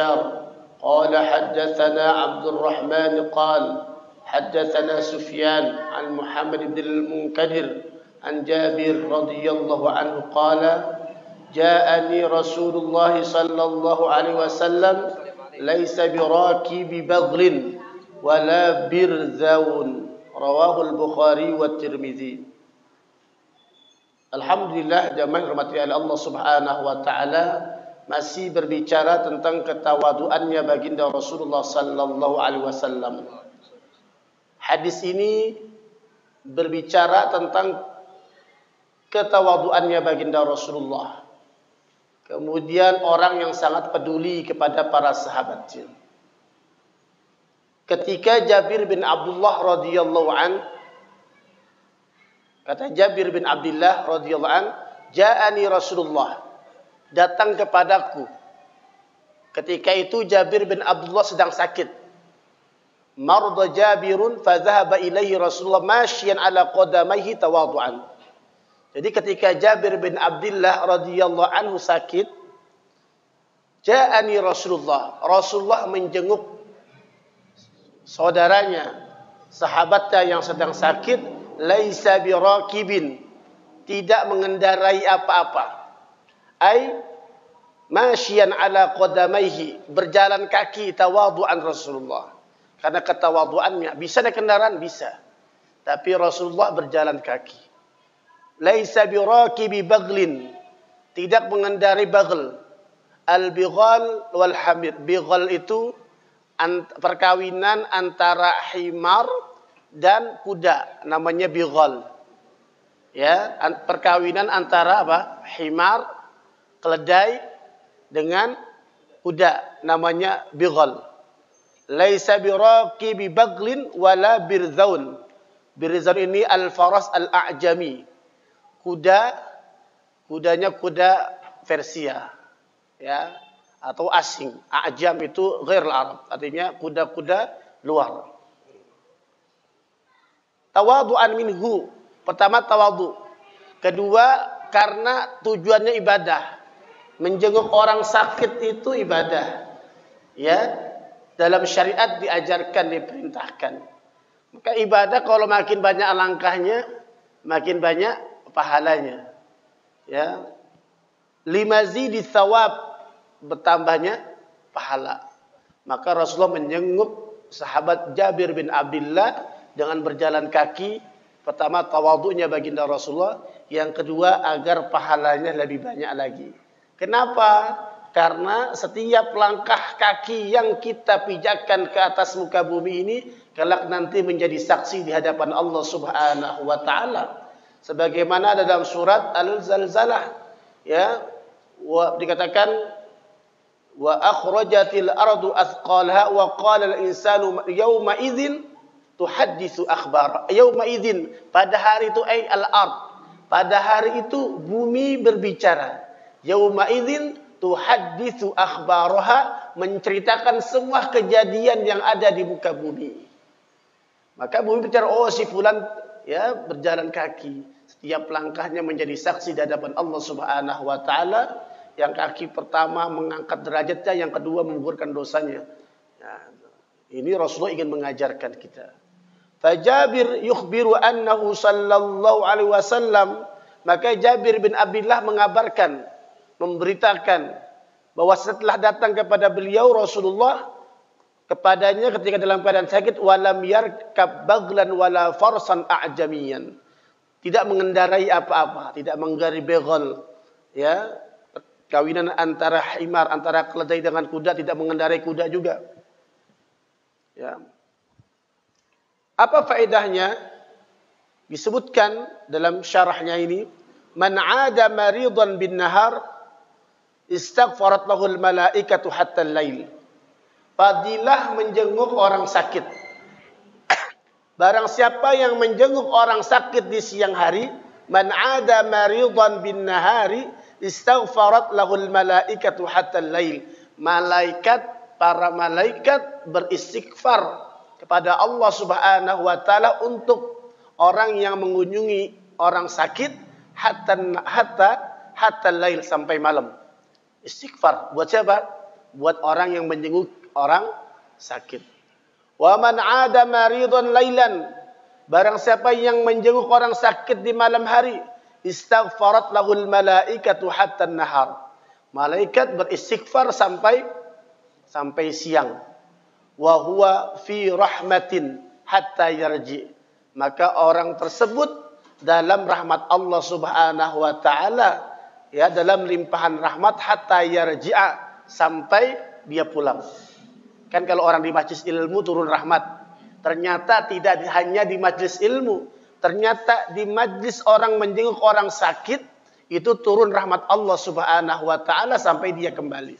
بشار قال حدثنا عبد الرحمن قال حدثنا سفيان عن محمد بن المنكدر عن جابر رضي الله عنه قال جاءني رسول الله صلى الله عليه وسلم ليس براكب بغل ولا برذون رواه البخاري والترمذي. Alhamdulillah, jamaah rahmati Allah Subhanahu wa taala, masih berbicara tentang ketawaduannya baginda Rasulullah sallallahu alaihi wasallam. Hadis ini berbicara tentang ketawaduannya baginda Rasulullah. Kemudian orang yang sangat peduli kepada para sahabatnya. Ketika Jabir bin Abdullah radhiyallahu an, kata Jabir bin Abdullah radhiyallahu an, ja'ani Rasulullah, datang kepadaku. Ketika itu Jabir bin Abdullah sedang sakit. Marda Jabirun fa dhahaba ilaihi Rasulullah masyian ala qadamaihi tawadhu'an. Jadi ketika Jabir bin Abdullah radhiyallahu anhu sakit, ja'ani Rasulullah, Rasulullah menjenguk saudaranya, sahabatnya yang sedang sakit, laisa birakibin, tidak mengendarai apa-apa. Ai masyian ala qadamaihi, berjalan kaki tawadhu'an Rasulullah. Karena ketawadhu'annya, bisa naik kendaraan bisa, tapi Rasulullah berjalan kaki. Laisa birakibi baglin, tidak mengendarai bagl. Al-bighal wal hamir. Bighal itu perkawinan antara himar dan kuda, namanya bighal. Ya, perkawinan antara apa? Himar, keledai dengan kuda, namanya bighal. Laisa birakibi baglin wala birzaun. Birzaun ini al-faras al-a'jami. Kudanya kuda Persia, ya, atau asing. A'jam itu ghairul Arab, artinya kuda-kuda luar. Tawadhu'an minhu, pertama tawadhu. Kedua, karena tujuannya ibadah. Menjenguk orang sakit itu ibadah. Ya, dalam syariat diajarkan, diperintahkan. Maka ibadah kalau makin banyak langkahnya, makin banyak pahalanya. Ya. Limazidi thawab, bertambahnya pahala. Maka Rasulullah menjenguk sahabat Jabir bin Abdullah dengan berjalan kaki. Pertama, tawadhu'nya baginda Rasulullah. Yang kedua, agar pahalanya lebih banyak lagi. Kenapa? Karena setiap langkah kaki yang kita pijakkan ke atas muka bumi ini, kelak nanti menjadi saksi di hadapan Allah Subhanahu wa taala. Sebagaimana dalam surat Al-Zalzalah, ya, dikatakan wa akhrajatil ardu athqalaha wa qala al-insanu yawma idzin tuhadditsu akhbar. Yawma idzin, pada hari itu al-ard, pada hari itu bumi berbicara. Yawma idzin tuhadditsu akhbaraha, menceritakan semua kejadian yang ada di muka bumi. Maka bumi bicara, oh si fulan ya berjalan kaki. Setiap langkahnya menjadi saksi di hadapan Allah Subhanahu wa taala. Yang kaki pertama mengangkat derajatnya, yang kedua menggugurkan dosanya. Ya, ini Rasulullah ingin mengajarkan kita. Fajabir yukhbiru annahu sallallahu alaihi wasallam, maka Jabir bin Abdullah mengabarkan, memberitakan bahwa setelah datang kepada beliau Rasulullah, kepadanya ketika dalam keadaan sakit, walam yarkab baglan wala farsan a'jamiyan, tidak mengendarai apa-apa, tidak mengendarai beghal, ya, kawinan antara himar, antara keledai dengan kuda, tidak mengendarai kuda juga. Ya. Apa faedahnya? Disebutkan dalam syarahnya ini, man 'ada maridan bin nahar istaghfarat lahul malaikatu hatta al-lail. Fadilah menjenguk orang sakit. Barang siapa yang menjenguk orang sakit di siang hari, man 'ada maridan bin nahari istaghfarat lahul malaikatu hatta al-lail. Para malaikat beristighfar kepada Allah Subhanahu wa taala untuk orang yang mengunjungi orang sakit hatta al-lail, sampai malam. Istighfar buat siapa? buat orang yang menjenguk orang sakit. Wa man 'ada maridun lailan, barang siapa yang menjenguk orang sakit di malam hari, istaghfarat lahul malaikatu hatta nahar. Malaikat beristighfar sampai siang. Wa huwa fi rahmatin hatta yarji. Maka orang tersebut dalam rahmat Allah Subhanahu wa taala, ya, dalam limpahan rahmat hatta yarji'a, sampai dia pulang. Kan kalau orang di majlis ilmu turun rahmat, ternyata tidak hanya di majlis ilmu, ternyata di majlis orang menjenguk orang sakit itu turun rahmat Allah Subhanahu wa taala sampai dia kembali.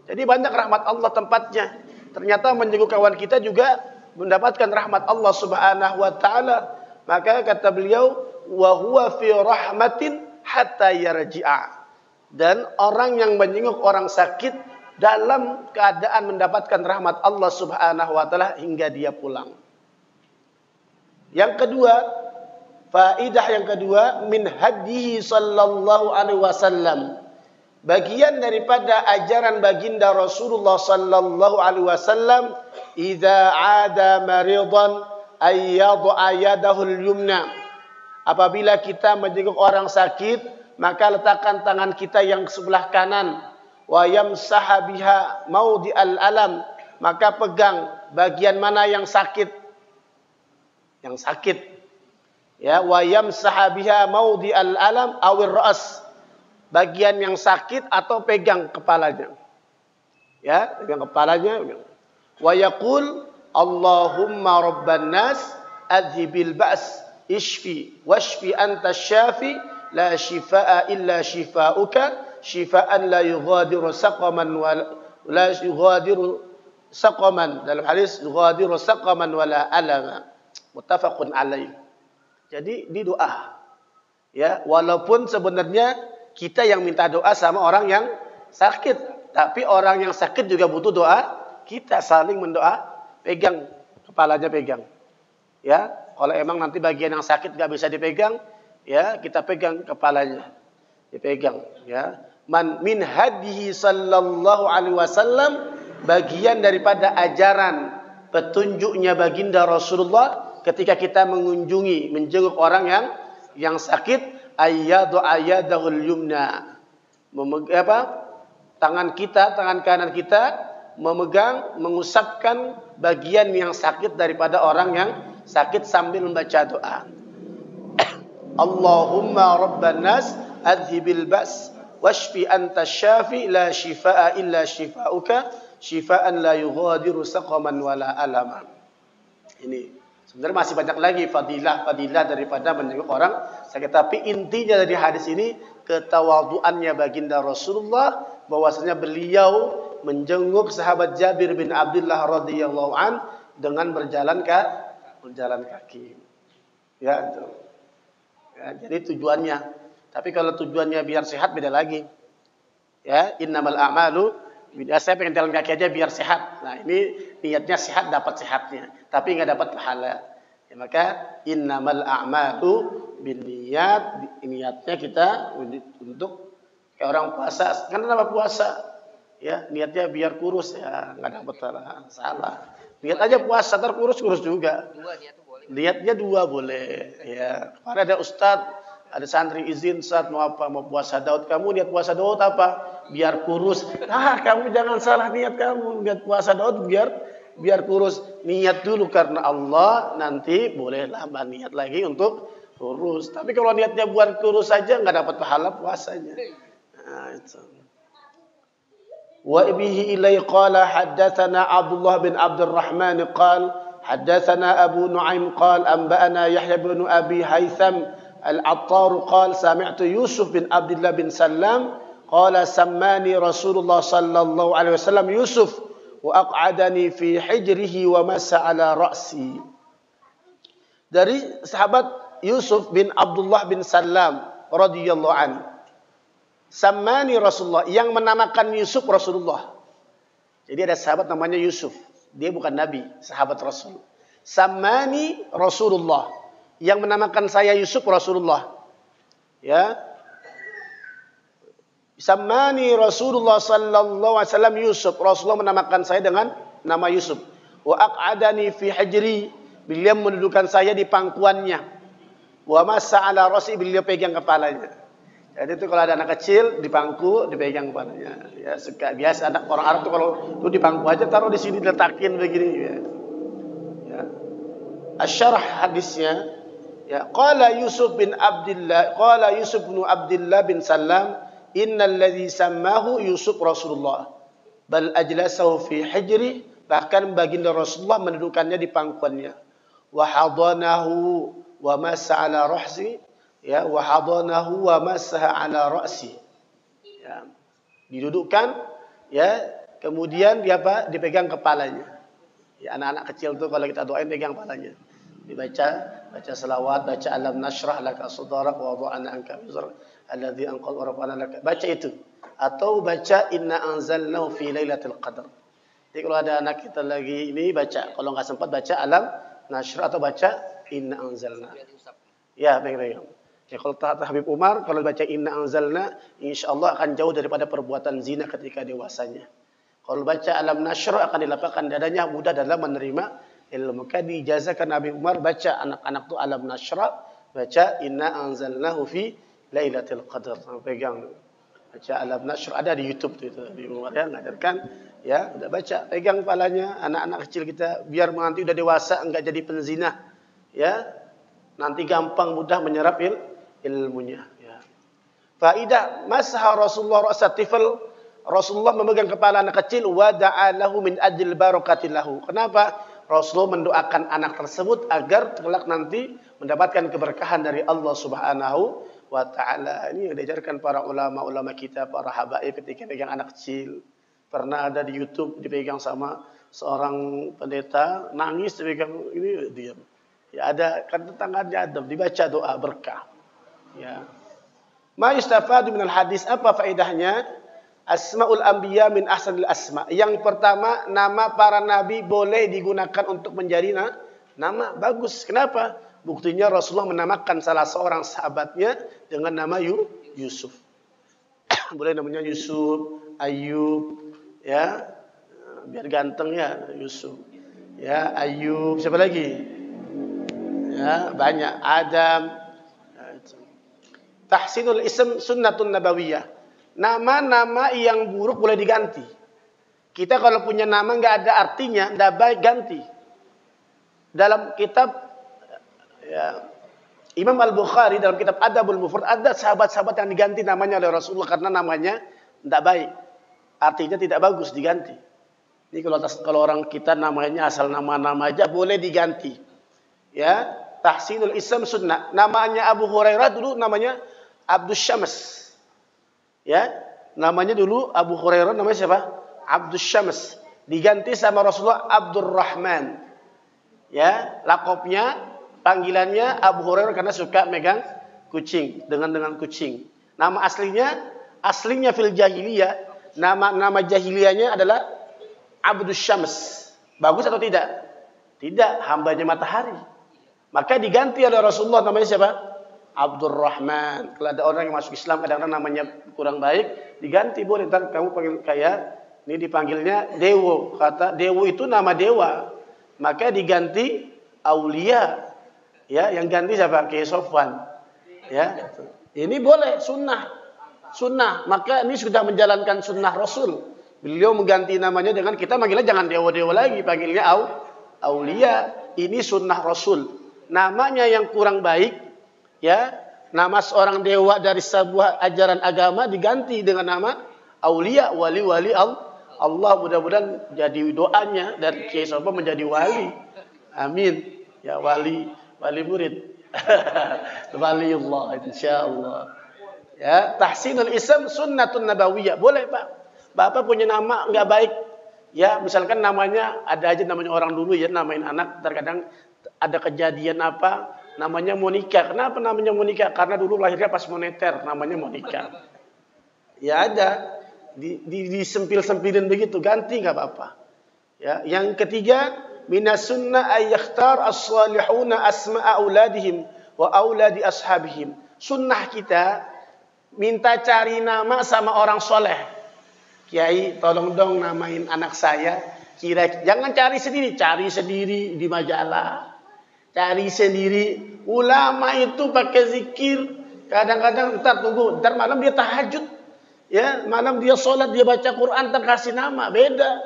Jadi banyak rahmat Allah tempatnya. Ternyata menjenguk kawan kita juga mendapatkan rahmat Allah Subhanahu wa taala. Maka kata beliau, wa huwa fi rahmatin hatta yarji'a. Dan orang yang menjenguk orang sakit dalam keadaan mendapatkan rahmat Allah Subhanahu wa taala hingga dia pulang. Yang kedua, faidah yang kedua, min hadihi sallallahu alaihi wasallam. Bagian daripada ajaran baginda Rasulullah sallallahu alaihi wasallam, idza 'ada maridan ayyadha yadahul yumna. Apabila kita menjenguk orang sakit, maka letakkan tangan kita yang sebelah kanan, wa yamsaha biha maudhi'al alam, maka pegang bagian mana yang sakit, ya, wa yamsaha biha maudhi'al alam awir ra's, bagian yang sakit atau pegang kepalanya, ya, pegang kepalanya, wa yaqul Allahumma rabban nas adhibil ba's ishfi washfi anta syafi la shifaa illa shifauka shifaan la yughadiru saqaman wa la yughadiru saqaman, dalam hadis yughadiru saqaman wala alama, muttafaqun alaih. Jadi di doa, ya, walaupun sebenarnya kita yang minta doa sama orang yang sakit, tapi orang yang sakit juga butuh doa. Kita saling mendoa, pegang kepalanya, pegang, ya. Kalau emang nanti bagian yang sakit gak bisa dipegang, ya, kita pegang kepalanya, dipegang, ya. Man min hadihi sallallahu alaihi wasallam, bagian daripada ajaran petunjuknya baginda Rasulullah ketika kita menjenguk orang yang sakit, ayyadu ayyadahul yumna, tangan kanan kita memegang, mengusapkan bagian yang sakit daripada orang yang sakit sambil membaca doa. Allahumma rabban nas adhibil ba's washfi anta syafi la shifaa illa shifauka shifaan la yughadiru saqaman wala alama. Ini sebenarnya masih banyak lagi fadilah daripada menjenguk orang sakit, tapi intinya dari hadis ini ketawaduannya baginda Rasulullah, bahwasanya beliau menjenguk sahabat Jabir bin Abdullah radhiyallahu an dengan berjalan kaki. Ya, itu. Ya, jadi tujuannya. Tapi kalau tujuannya biar sehat beda lagi. Ya, innamal a'malu, saya pengen jalan kaki aja biar sehat. Nah, ini niatnya sehat, dapat sehatnya, tapi nggak dapat pahala. Ya, maka innamal a'malu binniyat, niatnya kita untuk kayak orang puasa. Kenapa puasa? Ya, niatnya biar kurus, ya nggak dapat pahala. Salah. Niat aja puasa, ntar kurus juga. Niatnya dua boleh. Ya, kemarin ada ustadz, ada santri izin, Ustaz mau apa? Mau puasa Daud. Kamu niat puasa Daud apa? Biar kurus. Kamu jangan salah niat kamu. Niat puasa Daud biar kurus. Niat dulu karena Allah, nanti boleh tambah niat lagi untuk kurus. Tapi kalau niatnya buat kurus saja nggak dapat pahala puasanya. Nah, itu. Wa bihi ilai qala haddatsana Abdullah bin Abdurrahman qala haddatsana Abu Nuaim qala anba'ana Yahya bin Abi Haytham Al-Attar qala sami'tu Yusuf bin Abdullah bin Salam qala sammani Rasulullah sallallahu alaihi wasallam Yusuf wa aq'adani fi hijrihi wa masa ala ra'si. Dari sahabat Yusuf bin Abdullah bin Salam radhiyallahu anhu, sammani Rasulullah, yang menamakan Yusuf Rasulullah. Jadi ada sahabat namanya Yusuf, dia bukan nabi, sahabat Rasul. Sammani Rasulullah, yang menamakan saya Yusuf Rasulullah. Ya. Sammani Rasulullah sallallahu alaihi wasallam Yusuf. Rasulullah menamakan saya dengan nama Yusuf. Wa aq'adani fi hijri. Beliau mendudukan saya di pangkuannya. Wa massa ala rasi, beliau pegang kepalanya. Jadi itu kalau ada anak kecil di pangku dipegang kepalanya. Ya biasa anak orang Arab tuh kalau lu di pangku aja taruh di sini diletakin begini ya. Ya. Asyarah hadisnya ya qala Yusuf bin Abdullah bin Salam innal ladzi sammahu Yusuf Rasulullah bal ajlasahu fi hijri, bahkan baginda Rasulullah mendudukannya di pangkuannya. Wa hadanahu wa massa ala ra'si, ya, wa hadanahu wa massa ala ra'si. Ya. Didudukkan, ya, kemudian dia apa? Dipegang kepalanya. Ya, anak-anak kecil tuh kalau kita doain pegang kepalanya. Dibaca, baca selawat, baca alam nashrah laka sadrak wa wada'na anka wizrak alladzi anqadha rafa'na laka. Baca itu. Atau baca inna anzalnahu fi lailatul qadar. Jadi kalau ada anak kita lagi ini baca, kalau enggak sempat baca alam nashrah atau baca inna anzalna. Ya, pegang. Ya, kalau Habib Umar kalau baca inna anzalna, insyaallah akan jauh daripada perbuatan zina ketika dewasanya. Kalau baca alam nashrah akan dilapangkan dadanya, mudah dalam menerima ilmu. Maka diijazakan Nabi Umar baca anak-anak tu alam nashrah, baca inna anzalnahu fi lailatul qadar. Pegang baca alam nashrah, ada di YouTube tu itu Nabi Umar ya ngajarkan, ya, udah baca, pegang kepalanya anak-anak kecil kita biar nanti udah dewasa enggak jadi penzina. Ya. Nanti gampang mudah menyerap ilmunya, ya. Faidah masaha Rasulullah ra'sa tifl, Rasulullah memegang kepala anak kecil wa da'a lahu min ajli barakatillahu. Kenapa? Rasulullah mendoakan anak tersebut agar kelak nanti mendapatkan keberkahan dari Allah Subhanahu wa taala. Ini yang diajarkan para ulama-ulama kita, para habaib ketika pegang anak kecil. Pernah ada di YouTube dipegang sama seorang pendeta, nangis dipegang, ini diam. Ya ada kan tangannya adab, dibaca doa berkah. Ya. Ma yustafadu minal hadis, apa faedahnya? Asmaul anbiya min ahsanil asma. Yang pertama, nama para nabi boleh digunakan untuk menjadi nama bagus. Kenapa? Buktinya Rasulullah menamakan salah seorang sahabatnya dengan nama Yusuf. Boleh namanya Yusuf, Ayub, ya. Biar ganteng ya Yusuf. Ya, Ayub, siapa lagi? Ya, banyak. Adam. Tahsinul ism sunnatun nabawiyah. Nama-nama yang buruk boleh diganti. Kita kalau punya nama nggak ada artinya, nggak baik ganti. Dalam kitab ya, Imam Al-Bukhari dalam kitab Adabul Mufrad ada sahabat-sahabat yang diganti namanya oleh Rasulullah karena namanya nggak baik. Artinya tidak bagus diganti. Ini kalau orang kita namanya asal nama-nama aja boleh diganti. Ya, tahsinul ism sunnah. Namanya Abu Hurairah dulu namanya Abdus Syams. Ya, namanya dulu Abu Hurairah namanya siapa? Abdus Syams. Diganti sama Rasulullah Abdurrahman. Ya, lakopnya, panggilannya Abu Hurairah karena suka megang kucing, dengan kucing. Nama aslinya fil jahiliyah, nama jahiliyahnya adalah Abdus Syams. Bagus atau tidak? Tidak, hambanya matahari. Maka diganti oleh Rasulullah namanya siapa? Abdurrahman. Kalau ada orang yang masuk Islam kadang-kadang namanya kurang baik, diganti boleh. Ntar kamu panggil kayak ini dipanggilnya Dewo. Kata Dewo itu nama dewa. Maka diganti Aulia. Ya, yang ganti siapa? Kiai Sofwan. Ya. Ini boleh sunnah. Sunnah. Maka ini sudah menjalankan sunnah Rasul. Beliau mengganti namanya dengan kita manggilnya jangan Dewo-Dewo lagi, panggilnya Aulia. Ini sunnah Rasul. Namanya yang kurang baik, ya, nama seorang dewa dari sebuah ajaran agama diganti dengan nama Aulia, wali-wali Allah. Mudah-mudahan jadi doanya dan Kiai Sopo menjadi wali. Amin. Ya, wali murid. Waliullah insyaallah. Ya, tahsinul ism sunnatun nabawiyah. Boleh, Pak. Bapak punya nama enggak baik. Ya, misalkan namanya ada aja namanya orang dulu ya namain anak, terkadang ada kejadian apa namanya Monica. Kenapa namanya Monica? Karena dulu lahirnya pas moneter namanya Monica. Ya ada disempil-sempilin begitu, ganti nggak apa-apa. Ya, yang ketiga minas sunnah ay yakhtar as-salihuna asma'a auladihim wa auladi ashabihim. Sunnah kita minta cari nama sama orang soleh. Kiai, tolong dong namain anak saya. Jangan cari sendiri di majalah. Cari sendiri. Ulama itu pakai zikir. Kadang-kadang ntar malam dia tahajud. Ya, malam dia sholat, dia baca Quran, terkasih nama. Beda.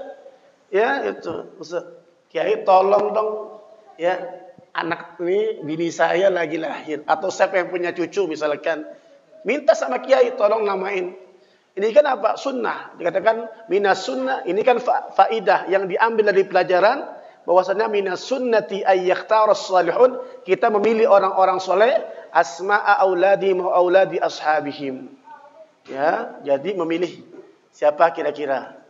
Ya, itu. Kiai, tolong dong. Ya, anak ini, bini saya lagi lahir. Atau siapa yang punya cucu misalkan. Minta sama kiai, tolong namain. Ini kan apa? Sunnah. Dikatakan minas sunnah. Ini kan faidah yang diambil dari pelajaran. Bahwasanya minas sunnati ayyaktaras salihun. Kita memilih orang-orang soleh. Asma'a auladihim wa auladi ashabihim. Ya, jadi memilih siapa kira-kira.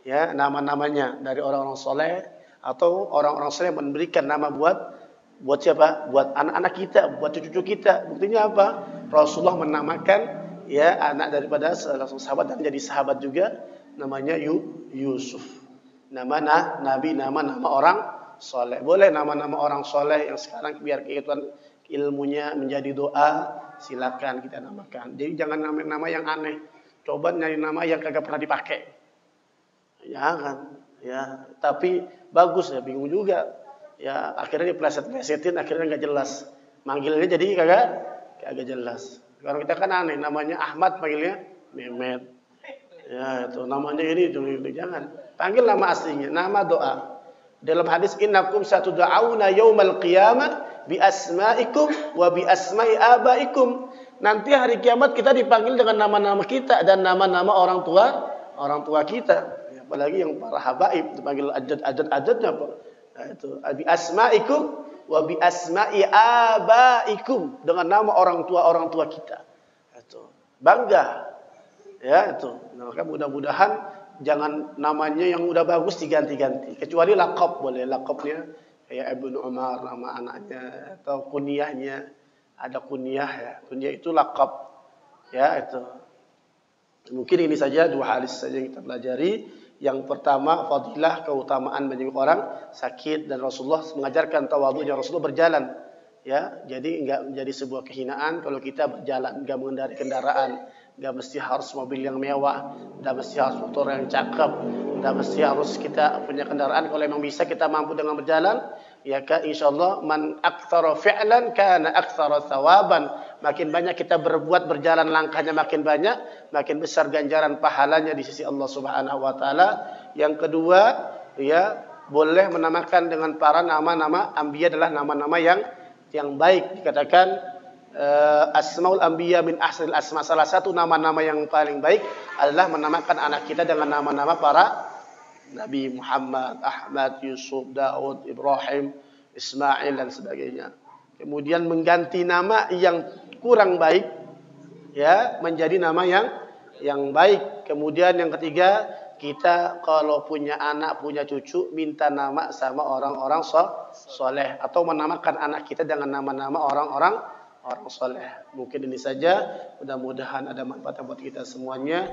Ya, nama-namanya dari orang-orang soleh. Atau orang-orang soleh memberikan nama buat siapa? Buat anak-anak kita, buat cucu-cucu kita. Buktinya apa? Rasulullah menamakan ya anak daripada sahabat dan jadi sahabat juga, namanya Yusuf. Nama Nabi, nama orang soleh. Boleh nama-nama orang soleh yang sekarang biar kehidupan ilmunya menjadi doa, silakan kita namakan. Jadi jangan nama yang aneh. Coba nyari nama yang kagak pernah dipakai. Jangan. Ya, tapi bagus ya, bingung juga. Ya, akhirnya dipleset-plesetin, akhirnya nggak jelas. Manggilnya jadi kagak jelas. Kalau kita kan aneh, namanya Ahmad, panggilnya Mehmet. Ya, itu namanya ini jangan. Panggil nama aslinya, nama doa. Dalam hadis innakum satud'auna yaumal qiyamah bi asma'ikum wa bi asma'i abaikum. Nanti hari kiamat kita dipanggil dengan nama-nama kita dan nama-nama orang tua kita. Apalagi yang para habaib dipanggil ajad-ajadnya apa? Nah, itu bi asma'ikum wa bi asma'i abaikum, dengan nama orang tua kita. Itu bangga. Ya, itu. Nah, maka mudah-mudahan jangan namanya yang udah bagus diganti-ganti. Kecuali laqab boleh, laqabnya kayak Ibnu Umar nama anaknya atau kunyahnya. Ada kunyah ya. Kunyah itu laqab. Ya, itu. Mungkin ini saja dua hadis saja yang kita pelajari. Yang pertama, fadilah keutamaan menjenguk orang sakit, dan Rasulullah mengajarkan tawadhu'nya Rasulullah berjalan. Ya, jadi enggak menjadi sebuah kehinaan kalau kita berjalan, enggak mengendarai kendaraan, enggak mesti harus mobil yang mewah, enggak mesti harus motor yang cakep, enggak mesti harus kita punya kendaraan. Kalau memang bisa kita mampu dengan berjalan, ya kan insyaallah man aktsara fi'lan kana aktsara thawaban. Makin banyak kita berbuat, berjalan langkahnya makin banyak, makin besar ganjaran pahalanya di sisi Allah Subhanahu wa taala. Yang kedua, ya, boleh menamakan dengan para nama-nama anbiya adalah nama-nama yang baik. Dikatakan asmaul anbiya min ahsanil asma. Salah satu nama-nama yang paling baik adalah menamakan anak kita dengan nama-nama para Nabi Muhammad, Ahmad, Yusuf, Daud, Ibrahim, Ismail dan sebagainya. Kemudian mengganti nama yang kurang baik ya menjadi nama yang baik. Kemudian yang ketiga, kita kalau punya anak, punya cucu, minta nama sama orang-orang soleh atau menamakan anak kita dengan nama-nama orang soleh. Mungkin ini saja. Mudah-mudahan ada manfaat buat kita semuanya.